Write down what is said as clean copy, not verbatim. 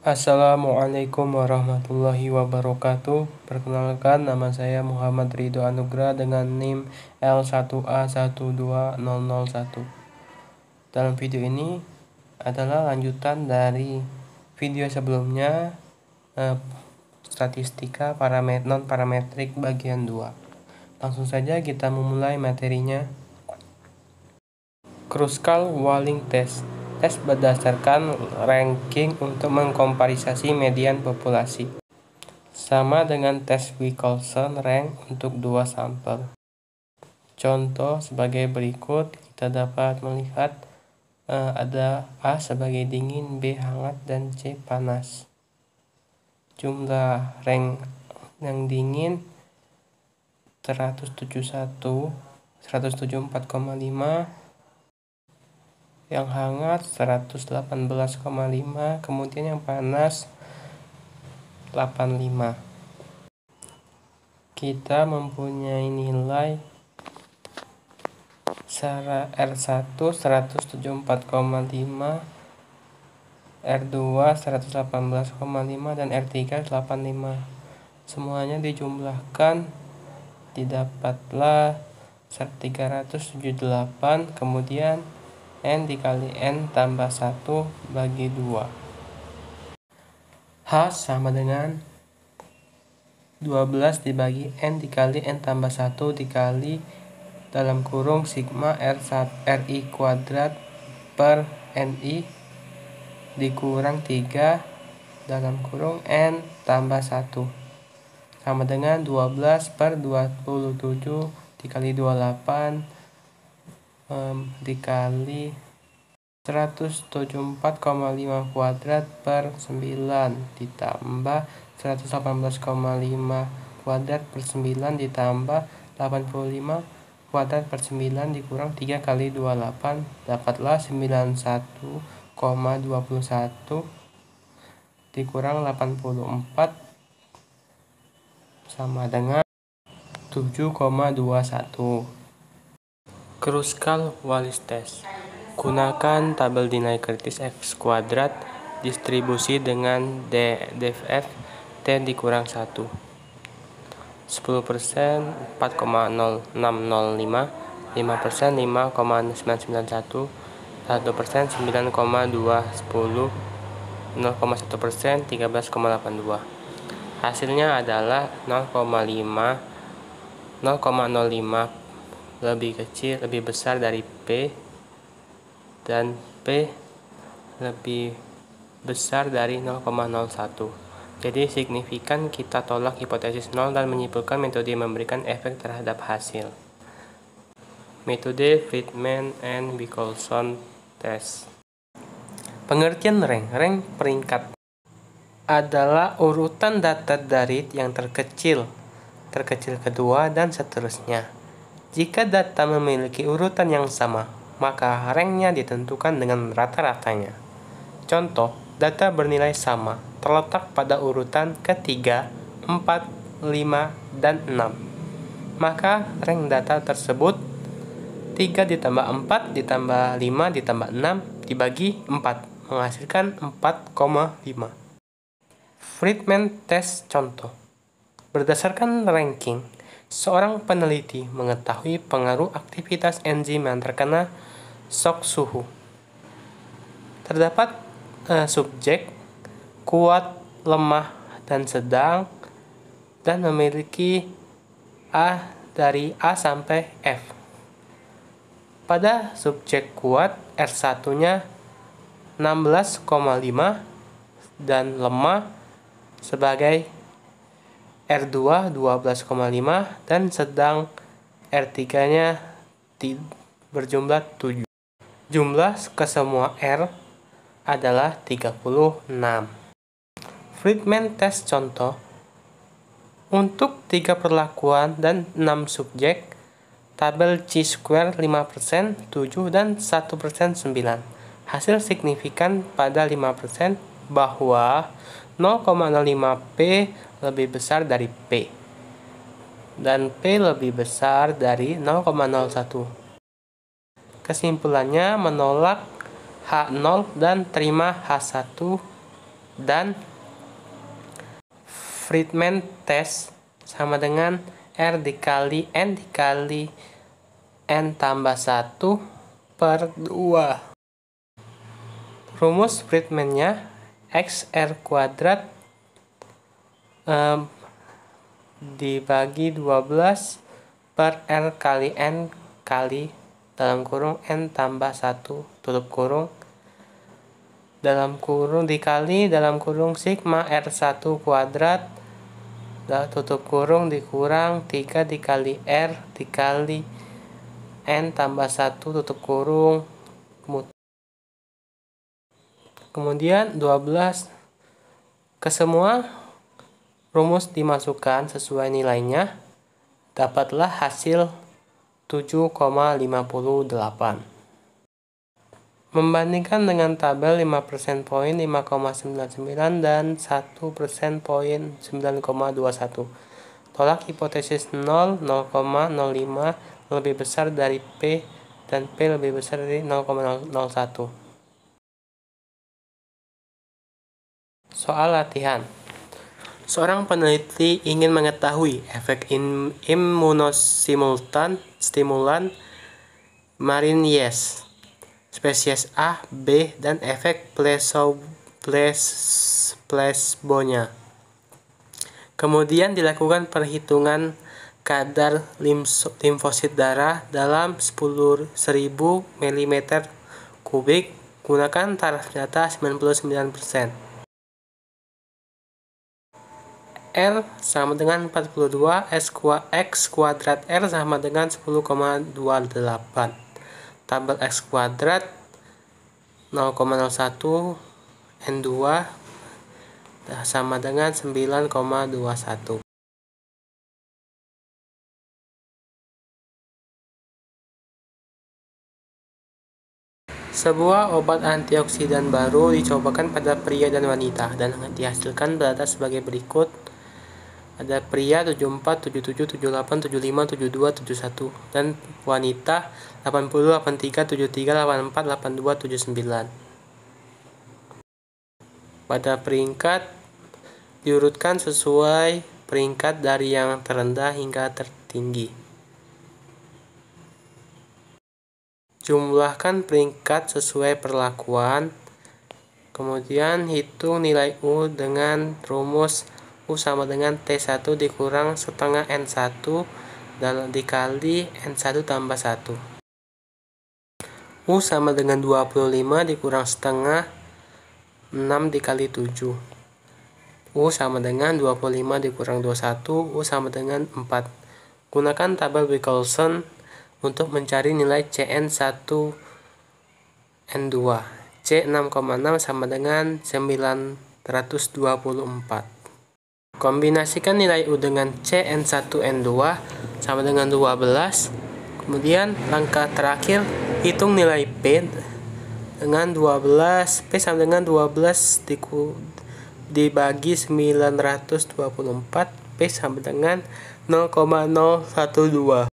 Assalamualaikum warahmatullahi wabarakatuh. Perkenalkan, nama saya Muhammad Ridho Anugrah dengan NIM L1A12001. Dalam video ini adalah lanjutan dari video sebelumnya, statistika non-parametrik bagian 2. Langsung saja kita memulai materinya. Kruskal-Walling Test. Tes berdasarkan ranking untuk mengkomparisasi median populasi. Sama dengan tes Wilcoxon rank untuk 2 sampel. Contoh sebagai berikut, kita dapat melihat ada A sebagai dingin, B hangat, dan C panas. Jumlah rank yang dingin 174,5, yang hangat 118,5, kemudian yang panas 85. Kita mempunyai nilai R1 174,5, R2 118,5, dan R3 85. Semuanya dijumlahkan didapatlah 378, kemudian N dikali N tambah 1 bagi 2. H sama dengan 12 dibagi N dikali N tambah 1 dikali dalam kurung sigma RI kuadrat per NI dikurang 3 dalam kurung N tambah 1 sama dengan 12 per 27 dikali 28 dikali 174,5 kuadrat per 9 ditambah 118,5 kuadrat per 9 ditambah 85 kuadrat per 9 dikurang 3 kali 28 dapatlah 91,21 dikurang 84 sama dengan 7,21. Kruskal-Wallis Test. Gunakan tabel nilai kritis X kuadrat distribusi dengan DFF T dikurang 1. 10% 4,0605, 5% 5,991, 1% 9,210, 0,1% 13,82. Hasilnya adalah 0,05 lebih besar dari P, dan P lebih besar dari 0,01. Jadi signifikan kita tolak hipotesis 0 dan menyimpulkan metode memberikan efek terhadap hasil. Metode Friedman and Wilcoxon Test. Pengertian rank peringkat adalah urutan data dari yang terkecil kedua, dan seterusnya. Jika data memiliki urutan yang sama, maka ranknya ditentukan dengan rata-ratanya. Contoh, data bernilai sama terletak pada urutan ketiga, 4, 5, dan 6. Maka rank data tersebut 3 ditambah 4 ditambah 5 ditambah 6 dibagi 4 menghasilkan 4,5. Friedman Test contoh. Berdasarkan ranking, seorang peneliti mengetahui pengaruh aktivitas enzim yang terkena shock suhu. Terdapat subjek kuat, lemah, dan sedang, dan memiliki A dari A sampai F. Pada subjek kuat, R1-nya 16,5 dan lemah sebagai R2 12,5 dan sedang R3-nya berjumlah 7. Jumlah kesemua R adalah 36. Friedman Test contoh. Untuk 3 perlakuan dan 6 subjek, tabel Chi-square 5%, 7, dan 1% 9. Hasil signifikan pada 5% bahwa 0,05P lebih besar dari P, dan P lebih besar dari 0,01. Kesimpulannya menolak H0 dan terima H1 Dan Friedman test sama dengan R dikali N dikali N tambah 1 per 2. Rumus Friedman-nya XR kuadrat dibagi 12 per R kali N kali dalam kurung N tambah 1 tutup kurung dalam kurung dikali dalam kurung sigma R1 kuadrat tutup kurung dikurang 3 dikali R dikali N tambah 1 tutup kurung. Kemudian 12 ke semua rumus dimasukkan sesuai nilainya, dapatlah hasil 7,58. Membandingkan dengan tabel 5% poin 5,99 dan 1% poin 9,21. Tolak hipotesis 0,05 lebih besar dari P dan P lebih besar dari 0,01. Soal latihan. Seorang peneliti ingin mengetahui efek imunostimulan Marinyes spesies A, B, dan efek placebonya. Kemudian dilakukan perhitungan kadar limfosit darah dalam 10.000 mm3. Gunakan taraf data 99%. R sama dengan 42, X kuadrat R sama dengan 10,28. Tabel X kuadrat 0,01 N2 sama dengan 9,21. Sebuah obat antioksidan baru dicobakan pada pria dan wanita dan dihasilkan data sebagai berikut. Ada pria 74, 77, 78, 75, 72, 71 dan wanita 80, 83, 73, 84, 82, 79. Pada peringkat diurutkan sesuai peringkat dari yang terendah hingga tertinggi. Jumlahkan peringkat sesuai perlakuan. Kemudian hitung nilai U dengan rumus U sama dengan T1 dikurang setengah N1 dan dikali N1 tambah 1. U sama dengan 25 dikurang setengah 6 dikali 7. U sama dengan 25 dikurang 21, U sama dengan 4. Gunakan tabel Wilcoxon untuk mencari nilai CN1N2. C6,6 sama dengan 924. Kombinasikan nilai U dengan CN1N2 sama dengan 12. Kemudian langkah terakhir, hitung nilai P dengan 12. P sama dengan 12 dibagi 924. P sama dengan 0,012.